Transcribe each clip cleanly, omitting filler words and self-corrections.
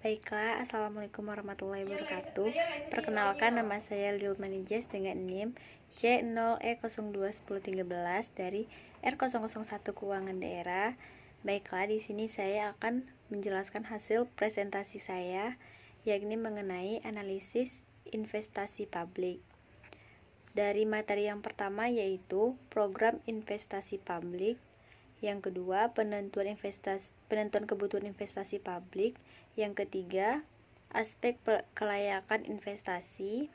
Baiklah, Assalamualaikum warahmatullahi wabarakatuh. Perkenalkan, nama saya Lil Manijas dengan NIM C0E021013 dari R001 Keuangan Daerah. Baiklah, di sini saya akan menjelaskan hasil presentasi saya, yakni mengenai analisis investasi publik. Dari materi yang pertama yaitu program investasi publik. Yang kedua, penentuan kebutuhan investasi publik. Yang ketiga, aspek kelayakan investasi.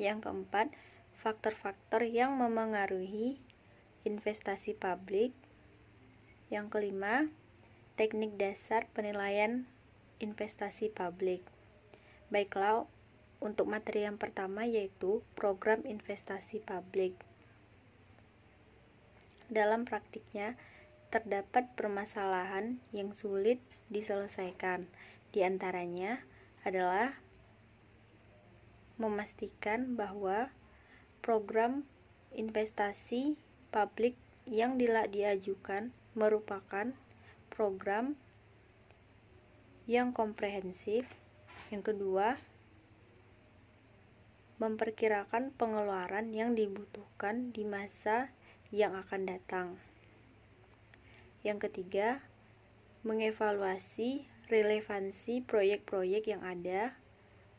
Yang keempat, faktor-faktor yang memengaruhi investasi publik. Yang kelima, teknik dasar penilaian investasi publik. Baiklah, untuk materi yang pertama yaitu program investasi publik. Dalam praktiknya, terdapat permasalahan yang sulit diselesaikan. Di antaranya adalah memastikan bahwa program investasi publik yang diajukan merupakan program yang komprehensif. Yang kedua, memperkirakan pengeluaran yang dibutuhkan di masa yang akan datang. Yang ketiga, mengevaluasi relevansi proyek-proyek yang ada.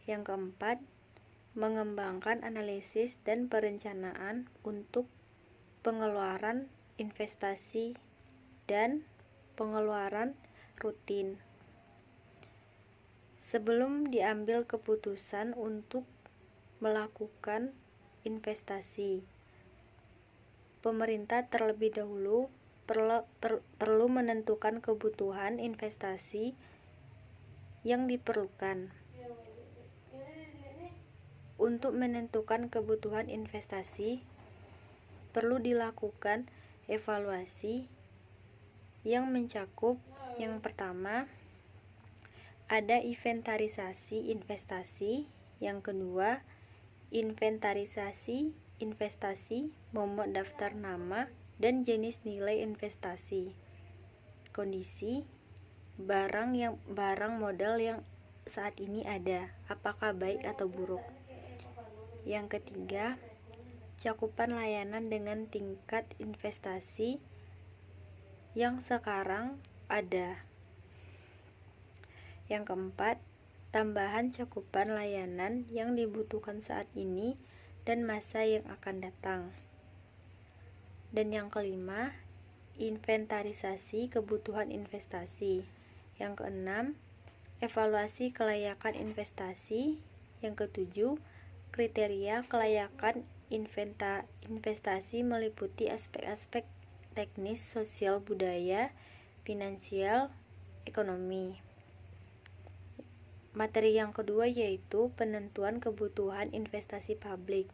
Yang keempat, mengembangkan analisis dan perencanaan untuk pengeluaran investasi dan pengeluaran rutin. Sebelum diambil keputusan untuk melakukan investasi, pemerintah terlebih dahulu perlu menentukan kebutuhan investasi yang diperlukan. Untuk menentukan kebutuhan investasi, perlu dilakukan evaluasi yang mencakup yang pertama, ada inventarisasi investasi. Yang kedua, inventarisasi investasi, momok daftar nama, dan jenis nilai investasi. Kondisi barang modal yang saat ini ada, apakah baik atau buruk. Yang ketiga, cakupan layanan dengan tingkat investasi yang sekarang ada. Yang keempat, tambahan cakupan layanan yang dibutuhkan saat ini dan masa yang akan datang. Dan yang kelima, inventarisasi kebutuhan investasi. Yang keenam, evaluasi kelayakan investasi. Yang ketujuh, kriteria kelayakan investasi meliputi aspek-aspek teknis, sosial, budaya, finansial, ekonomi. Materi yang kedua yaitu penentuan kebutuhan investasi publik.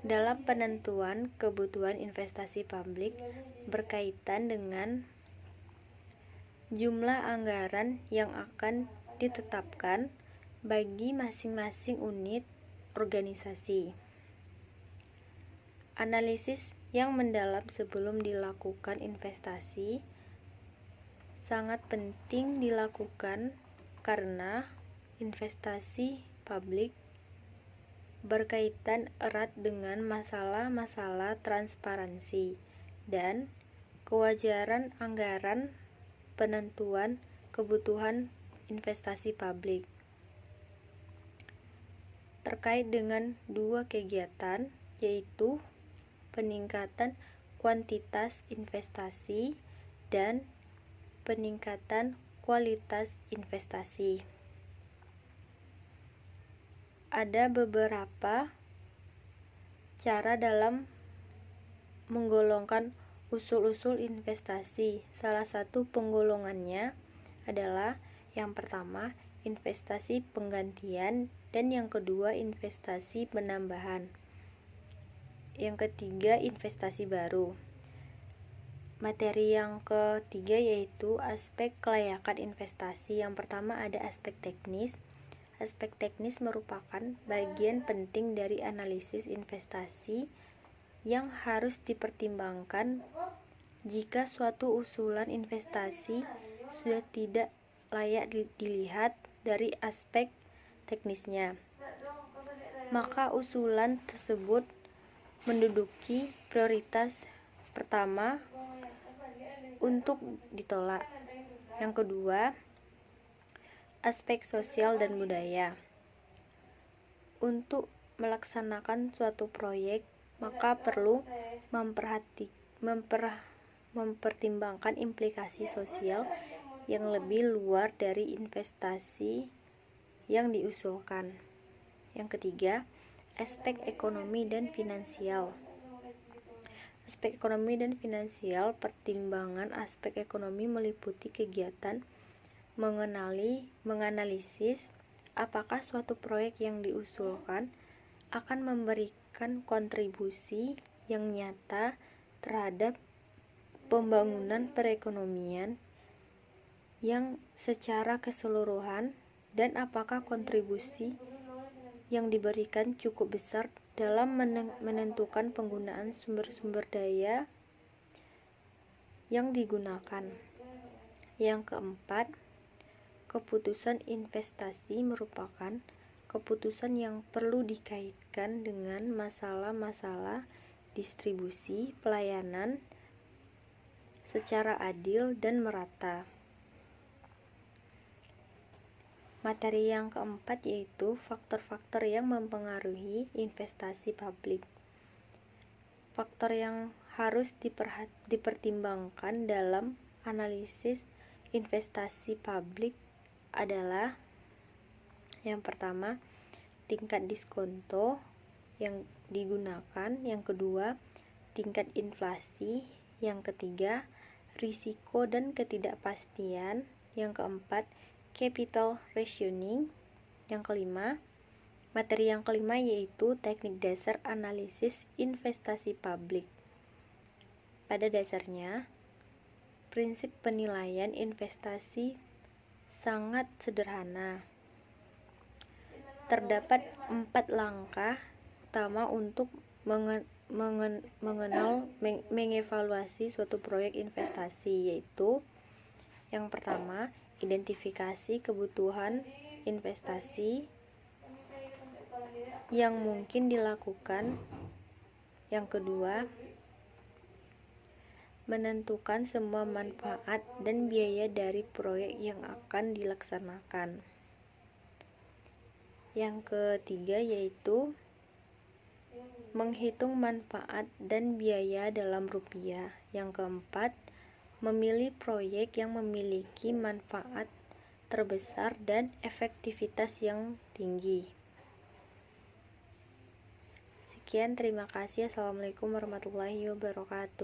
Dalam penentuan kebutuhan investasi publik berkaitan dengan jumlah anggaran yang akan ditetapkan bagi masing-masing unit organisasi. Analisis yang mendalam sebelum dilakukan investasi sangat penting dilakukan karena investasi publik berkaitan erat dengan masalah-masalah transparansi dan kewajaran anggaran penentuan kebutuhan investasi publik. Terkait dengan dua kegiatan, yaitu peningkatan kuantitas investasi dan peningkatan kualitas investasi. Ada beberapa cara dalam menggolongkan usul-usul investasi. Salah satu penggolongannya adalah yang pertama, investasi penggantian, dan yang kedua, investasi penambahan. Yang ketiga, investasi baru. Materi yang ketiga yaitu aspek kelayakan investasi. Yang pertama ada aspek teknis. Aspek teknis merupakan bagian penting dari analisis investasi yang harus dipertimbangkan jika suatu usulan investasi sudah tidak layak dilihat dari aspek teknisnya. Maka usulan tersebut menduduki prioritas pertama untuk ditolak. Yang kedua, aspek sosial dan budaya. Untuk melaksanakan suatu proyek, maka perlu mempertimbangkan implikasi sosial yang lebih luar dari investasi yang diusulkan. Yang ketiga, aspek ekonomi dan finansial. Aspek ekonomi dan finansial, pertimbangan aspek ekonomi meliputi kegiatan menganalisis apakah suatu proyek yang diusulkan akan memberikan kontribusi yang nyata terhadap pembangunan perekonomian yang secara keseluruhan, dan apakah kontribusi yang diberikan cukup besar dalam menentukan penggunaan sumber-sumber daya yang digunakan. Yang keempat, keputusan investasi merupakan keputusan yang perlu dikaitkan dengan masalah-masalah distribusi pelayanan secara adil dan merata. Materi yang keempat yaitu faktor-faktor yang mempengaruhi investasi publik. Faktor yang harus dipertimbangkan dalam analisis investasi publik adalah: yang pertama, tingkat diskonto yang digunakan. Yang kedua, tingkat inflasi. Yang ketiga, risiko dan ketidakpastian. Yang keempat, capital rationing. Yang kelima, materi yang kelima yaitu teknik dasar analisis investasi publik. Pada dasarnya, prinsip penilaian investasi sangat sederhana. Terdapat 4 langkah utama untuk mengevaluasi suatu proyek investasi, yaitu: yang pertama, identifikasi kebutuhan investasi yang mungkin dilakukan. Yang kedua, menentukan semua manfaat dan biaya dari proyek yang akan dilaksanakan. Yang ketiga yaitu menghitung manfaat dan biaya dalam rupiah. Yang keempat, memilih proyek yang memiliki manfaat terbesar dan efektivitas yang tinggi. Sekian, terima kasih. Assalamualaikum warahmatullahi wabarakatuh.